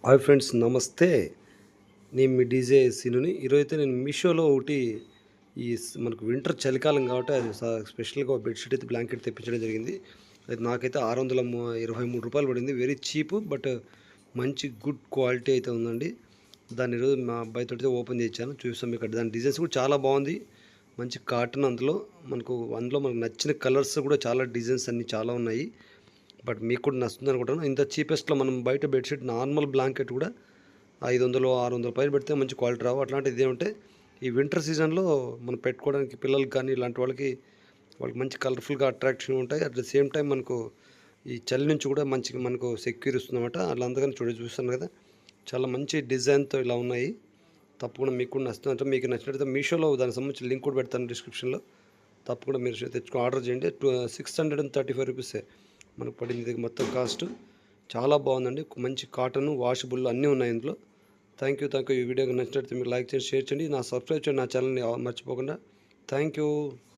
Hi friends, నమస్తే. నేను మీ DJ సీనుని. ఈరోజైతే నేను మీషోలో ఒకటి మనకు వింటర్ చలికాలం కాబట్టి అది స్పెషల్‌గా ఒక బెడ్‌షీట్ అయితే బ్లాంకెట్ తెప్పించడం జరిగింది. అది నాకైతే రూ. 623 పడింది. వెరీ చీప్ బట్ మంచి గుడ్ క్వాలిటీ అయితే ఉందండి. దాన్ని ఈరోజు మా అబ్బాయితోటి ఓపెన్ చేయించాను. చూపిస్తాను మీకు. దాని డిజైన్స్ కూడా చాలా బాగుంది. మంచి కాటన్ అందులో మనకు నచ్చిన కలర్స్ కూడా చాలా డిజైన్స్ అన్నీ చాలా ఉన్నాయి. బట్ మీకు కూడా నచ్చుతుంది అనుకుంటాను. ఇంత చీపెస్ట్‌లో మనం బయట బెడ్‌షీట్ నార్మల్ బ్లాంకెట్ కూడా 500, 600 పైన పెడితే మంచి క్వాలిటీ రావు. అట్లాంటిది ఏమంటే ఈ వింటర్ సీజన్‌లో మనం పెట్టుకోవడానికి పిల్లలకి కానీ ఇలాంటి వాళ్ళకి మంచి కలర్‌ఫుల్‌గా అట్రాక్షన్ ఉంటాయి. అట్ ద సేమ్ టైమ్ మనకు ఈ చలి నుంచి కూడా మంచిగా మనకు సెక్యూర్ ఇస్తుందన్నమాట. అలా అందుకని చూస్తాను కదా! చాలా మంచి డిజైన్‌తో ఇలా ఉన్నాయి. తప్పకుండా మీకు కూడా నచ్చుతుందంటే మీకు నచ్చినట్లయితే మీషోలో దానికి సంబంధించిన లింక్ కూడా పెడతాను డిస్క్రిప్షన్‌లో. తప్పకుండా మీరు ఆర్డర్ చేయండి. రూ. 635 మనకు పడింది. ఇది మొత్తం కాస్ట్ చాలా బాగుందండి. మంచి కాటన్ వాషబుల్ అన్నీ ఉన్నాయి ఇందులో. Thank you. ఈ వీడియో నచ్చినట్లయితే మీరు లైక్ చేయండి, షేర్ చేయండి. సబ్స్క్రైబ్ చేయండి నా ఛానల్‌ని మర్చిపోకుండా. Thank you.